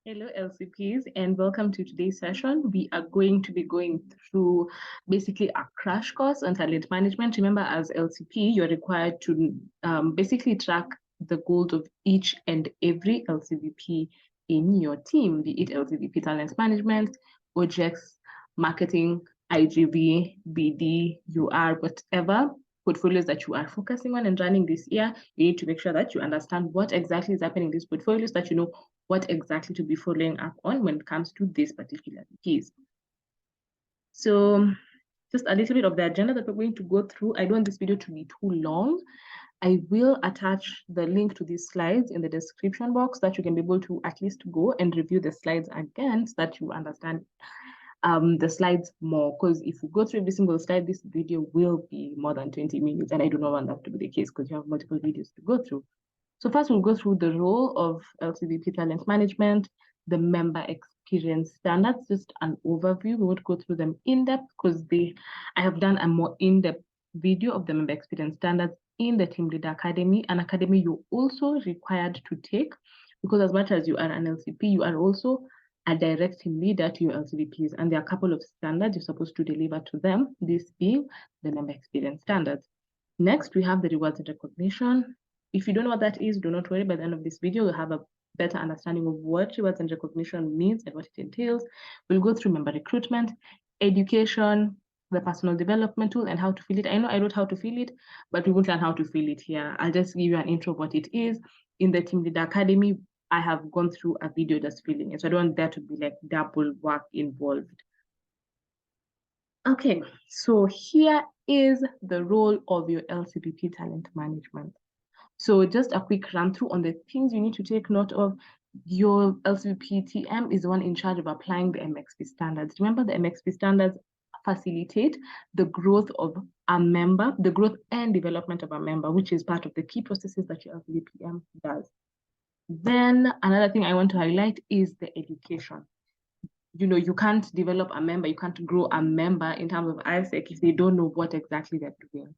Hello, LCPs, and welcome to today's session. We are going to be going through basically a crash course on talent management. Remember, as LCP, you're required to basically track the goals of each and every LCVP in your team, be it LCVP talent management, OGX, marketing, IGV, BD, UR, whatever portfolios that you are focusing on and running this year. You need to make sure that you understand what exactly is happening in these portfolios, that you know what exactly to be following up on when it comes to this particular piece. So just a little bit of the agenda that we're going to go through. I don't want this video to be too long. I will attach the link to these slides in the description box that you can be able to at least go and review the slides again so that you understand the slides more. Because if you go through every single slide, this video will be more than 20 minutes. And I do not want that to be the case because you have multiple videos to go through. So first we'll go through the role of LCVP talent management, the member experience standards, just an overview. We won't go through them in depth because I have done a more in-depth video of the member experience standards in the Team Leader Academy, an academy you're also required to take because as much as you are an LCP, you are also a direct team leader to your LCVPs, and there are a couple of standards you're supposed to deliver to them, this being the member experience standards. Next, we have the rewards and recognition. If you don't know what that is, do not worry. By the end of this video, you'll have a better understanding of what rewards and recognition means and what it entails. We'll go through member recruitment, education, the personal development tool, and how to fill it. I know I wrote how to fill it, but we won't learn how to fill it here. I'll just give you an intro of what it is. In the Team Leader Academy, I have gone through a video just filling it. So I don't want there to be like double work involved. Okay, so here is the role of your LCPP talent management. So just a quick run through on the things you need to take note of. Your LCPP TM is the one in charge of applying the MXP standards. Remember, the MXP standards facilitate the growth of a member, the growth and development of a member, which is part of the key processes that your LCPM does. Then another thing I want to highlight is the education. You can't develop a member, you can't grow a member in terms of ISEC if they don't know what exactly they're doing.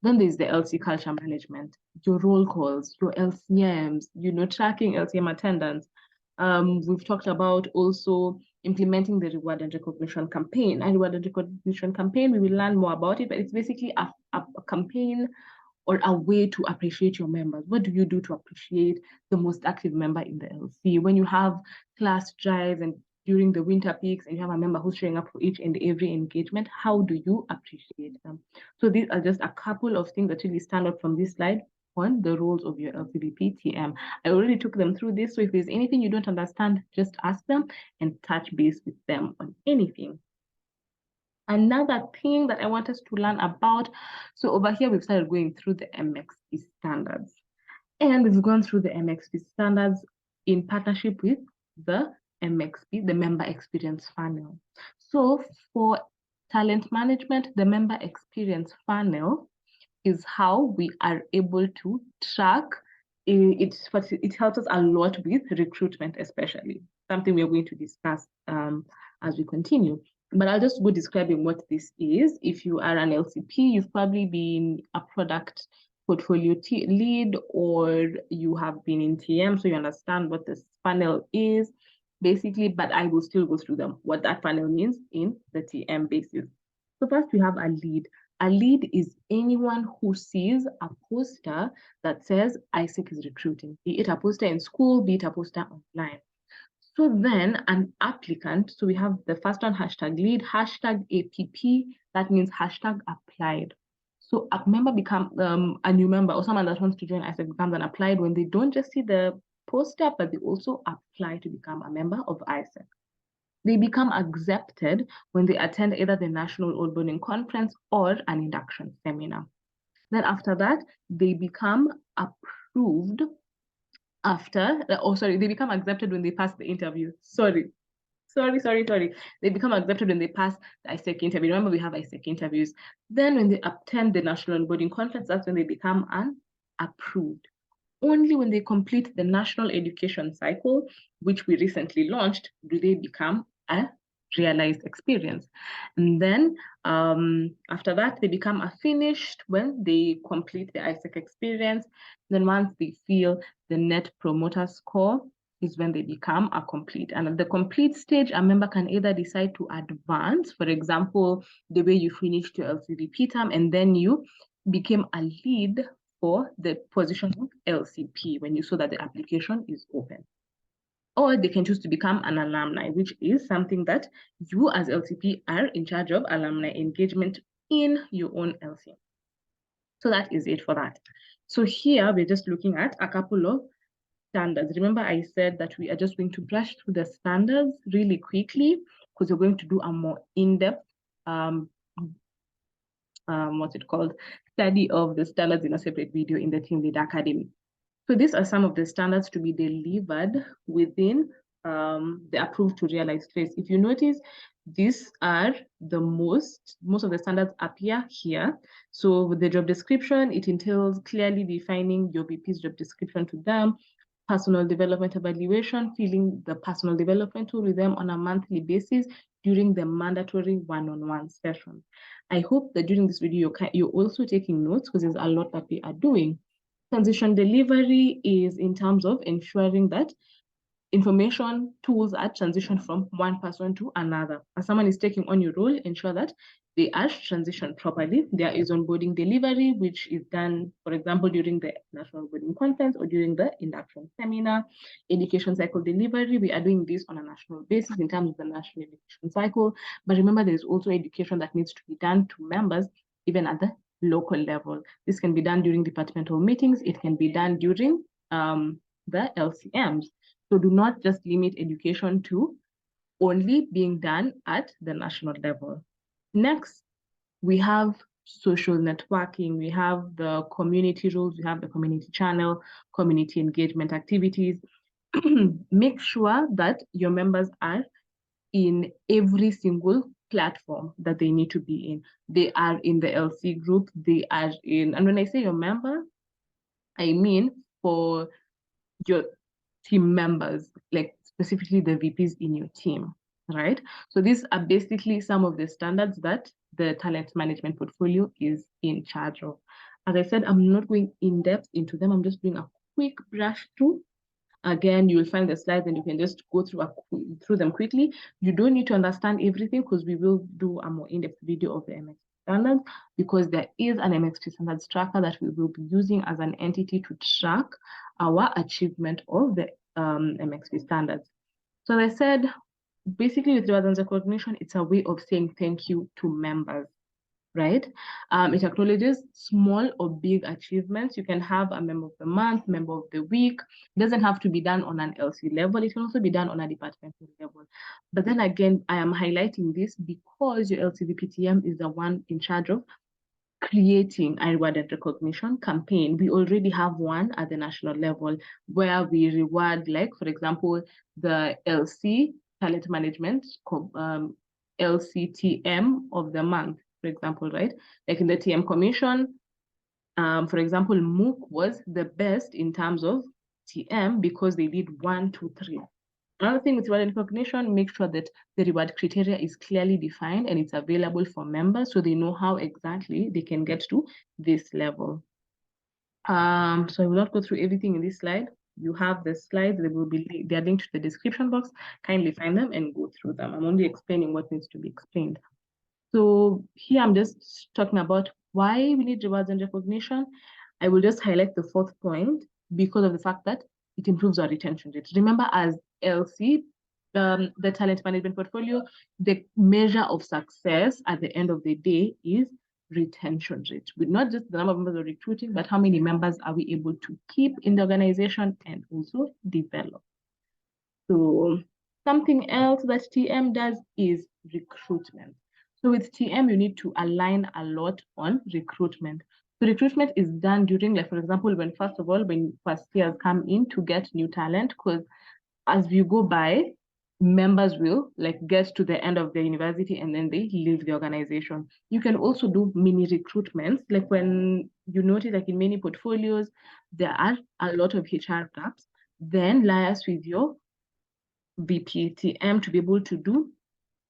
Then there's the LC culture management, your roll calls, your LCMs, tracking LCM attendance. We've talked about also implementing the reward and recognition campaign. And reward and recognition campaign, we will learn more about it, but it's basically a campaign or a way to appreciate your members. What do you do to appreciate the most active member in the LC? When you have class drives and during the winter peaks and you have a member who's showing up for each and every engagement, how do you appreciate them? So these are just a couple of things that really stand out from this slide on the roles of your LCBP TM. I already took them through this, so if there's anything you don't understand, just ask them and touch base with them on anything. Another thing that I want us to learn about, so over here we've started going through the MXP standards. And we've gone through the MXP standards in partnership with the MXP, the member experience funnel. So for talent management, the member experience funnel is how we are able to track it helps us a lot with recruitment, especially something we are going to discuss as we continue. But I'll just go describing what this is. If you are an LCP, you've probably been a product portfolio lead, or you have been in TM, so you understand what this funnel is basically, but I will still go through them, what that funnel means in the TM basis. So first we have a lead. A lead is anyone who sees a poster that says ISEC is recruiting, be it a poster in school, be it a poster online. So then an applicant, so we have the first one, hashtag lead, hashtag APP, that means hashtag applied. So a member becomes a new member, or someone that wants to join ISEC becomes an applied when they don't just see the poster, but they also apply to become a member of ISEC. They become accepted when they attend either the National Onboarding Conference or an induction seminar. Then after that, they become approved they become accepted when they pass the interview. Sorry. They become accepted when they pass the ISEC interview. Remember, we have ISEC interviews. Then when they attend the National Onboarding Conference, that's when they become approved. Only when they complete the National Education Cycle, which we recently launched, do they become a realized experience. And then after that, they become a finished when they complete the ISEC experience. Then once they feel the Net Promoter Score, is when they become a complete. And at the complete stage, a member can either decide to advance, for example, the way you finished your LCPP term, and then you became a lead for the position of LCP when you saw that the application is open. Or they can choose to become an alumni, which is something that you as LCP are in charge of, alumni engagement in your own LC. So that is it for that. So here we're just looking at a couple of standards. Remember I said that we are just going to brush through the standards really quickly because we're going to do a more in-depth what's it called, study of the standards in a separate video in the Team Lead Academy. So these are some of the standards to be delivered within the approved to realize phase. If you notice, these are the most of the standards appear here. So with the job description, it entails clearly defining your VP's job description to them, personal development evaluation, filling the personal development tool with them on a monthly basis during the mandatory one-on-one session. I hope that during this video, you're also taking notes because there's a lot that we are doing. Transition delivery is in terms of ensuring that information tools are transitioned from one person to another. As someone is taking on your role, ensure that they are transitioned properly. There is onboarding delivery, which is done, for example, during the National Onboarding Conference or during the induction seminar. Education cycle delivery, we are doing this on a national basis in terms of the national education cycle. But remember, there's also education that needs to be done to members, even at the local level. This can be done during departmental meetings. It can be done during the LCMs. So do not just limit education to only being done at the national level. Next, we have social networking. We have the community rules. We have the community channel, community engagement activities. Make sure that your members are in every single platform that they need to be in. They are in the LC group. They are in, and when I say your member, I mean for your team members, like specifically the VPs in your team, right? So these are basically some of the standards that the talent management portfolio is in charge of. As I said, I'm not going in depth into them. I'm just doing a quick brush through. Again, you will find the slides and you can just go through them quickly. You don't need to understand everything because we will do a more in-depth video of the MXP standards, because there is an MXP standards tracker that we will be using as an entity to track our achievement of the MXP standards. So as I said, basically with rewards and recognition, it's a way of saying thank you to members, right? It acknowledges small or big achievements. You can have a member of the month, member of the week. It doesn't have to be done on an LC level. It can also be done on a departmental level. But then again, I am highlighting this because your LCVPTM is the one in charge of creating a reward and recognition campaign. We already have one at the national level where we reward, like, for example, the LC talent management LCTM of the month, for example, right? Like in the TM commission, for example, MOOC was the best in terms of TM because they did 1, 2, 3. Another thing with reward and recognition, make sure that the reward criteria is clearly defined and it's available for members so they know how exactly they can get to this level. So I will not go through everything in this slide. You have the slides, they are linked to the description box. Kindly find them and go through them. I'm only explaining what needs to be explained. So here I'm just talking about why we need rewards and recognition. I will just highlight the 4th point because of the fact that it improves our retention rate. Remember, as LC, the talent management portfolio, the measure of success at the end of the day is retention rate, with not just the number of members we're recruiting, but how many members are we able to keep in the organization and also develop. So something else that TM does is recruitment. So with TM, you need to align a lot on recruitment. So recruitment is done during, like, for example, when first years come in to get new talent, because as we go by, members will get to the end of the university and then they leave the organization. You can also do mini recruitments, like when you notice, like in many portfolios, there are a lot of HR gaps, then liaise with your VPTM to be able to do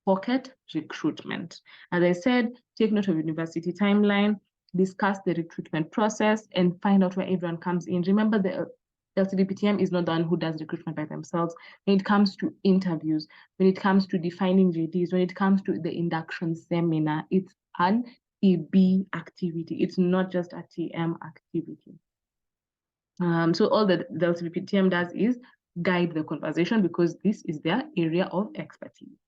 pocket recruitment. As I said, take note of university timeline, discuss the recruitment process, and find out where everyone comes in. Remember, the LCPTM is not the one who does recruitment by themselves. When it comes to interviews, when it comes to defining JDs, when it comes to the induction seminar, it's an EB activity. It's not just a TM activity. So all that the LCPTM does is guide the conversation because this is their area of expertise.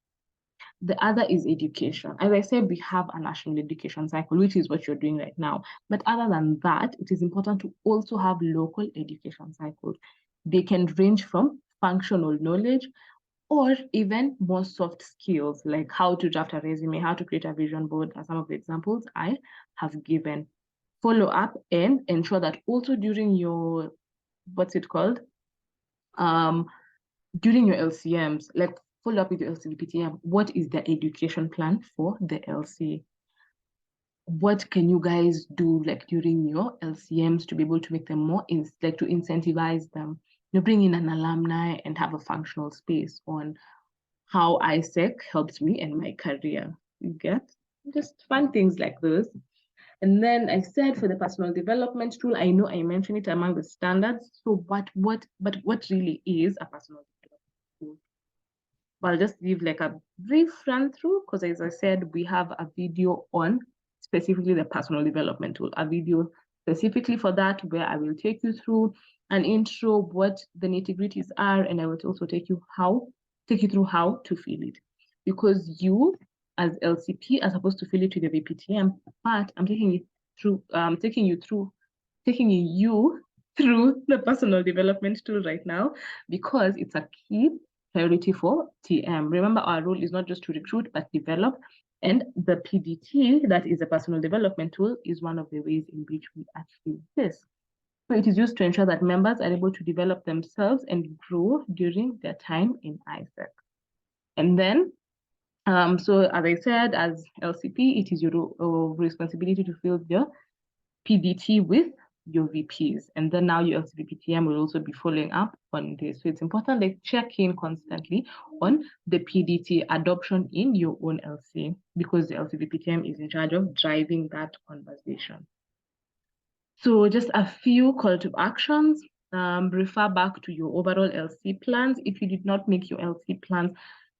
The other is education. As I said, we have a national education cycle, which is what you're doing right now. But other than that, it is important to also have local education cycles. They can range from functional knowledge or even more soft skills, like how to draft a resume, how to create a vision board, are some of the examples I have given. Follow up and ensure that also during your, what's it called? During your LCMs, like follow up with your LCPTM, what is the education plan for the LC? What can you guys do like during your LCMs to be able to make them more, like to incentivize them? You know, bring in an alumni and have a functional space on how ISEC helped me in my career. You get just fun things like those. And then I said for the personal development tool, I know I mentioned it among the standards. So what really is a personal development tool? I'll just give like a brief run through because as I said, we have a video on specifically the personal development tool, a video specifically for that where I will take you through an intro, what the nitty-gritties are, and I will also take you through how to fill it. Because you as LCP are supposed to fill it with the VPTM, but I'm taking you through the personal development tool right now because it's a key priority for TM. Remember, our role is not just to recruit, but develop. And the PDT, that is a personal development tool, is one of the ways in which we achieve this. So it is used to ensure that members are able to develop themselves and grow during their time in ISEC. And then, so as I said, as LCP, it is your responsibility to fill your PDT with your VPs. And then now your LCPTM will also be following up on this. So it's important to check in constantly on the PDT adoption in your own LC because the LCPTM is in charge of driving that conversation. So just a few call to actions. Refer back to your overall LC plans. If you did not make your LC plans,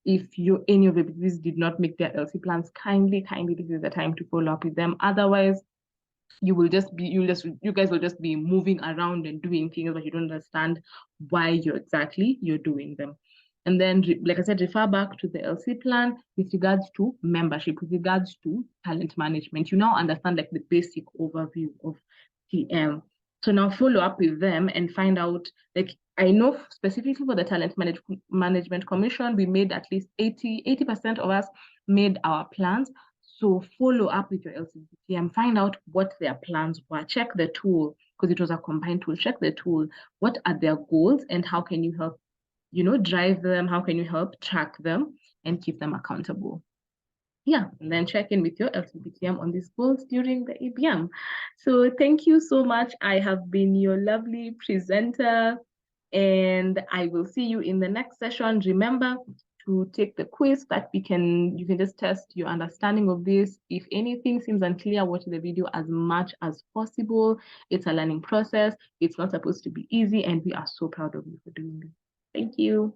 if any of the VPs did not make their LC plans, kindly, this is the time to follow up with them. Otherwise, you guys will just be moving around and doing things, but you don't understand why you're doing them. And then, like I said, refer back to the LC plan with regards to membership, with regards to talent management. You now understand like the basic overview of TM. So now follow up with them and find out, like, I know specifically for the Talent Management Commission, we made at least 80% of us made our plans. So follow up with your LCPT and find out what their plans were. Check the tool, because it was a combined tool. Check the tool. What are their goals and how can you help, drive them? How can you help track them and keep them accountable? Yeah, and then check in with your LCPTM on these goals during the ABM. So thank you so much. I have been your lovely presenter, and I will see you in the next session. Remember to take the quiz that you can just test your understanding of this. If anything seems unclear, watch the video as much as possible. It's a learning process. It's not supposed to be easy, and we are so proud of you for doing this. Thank you.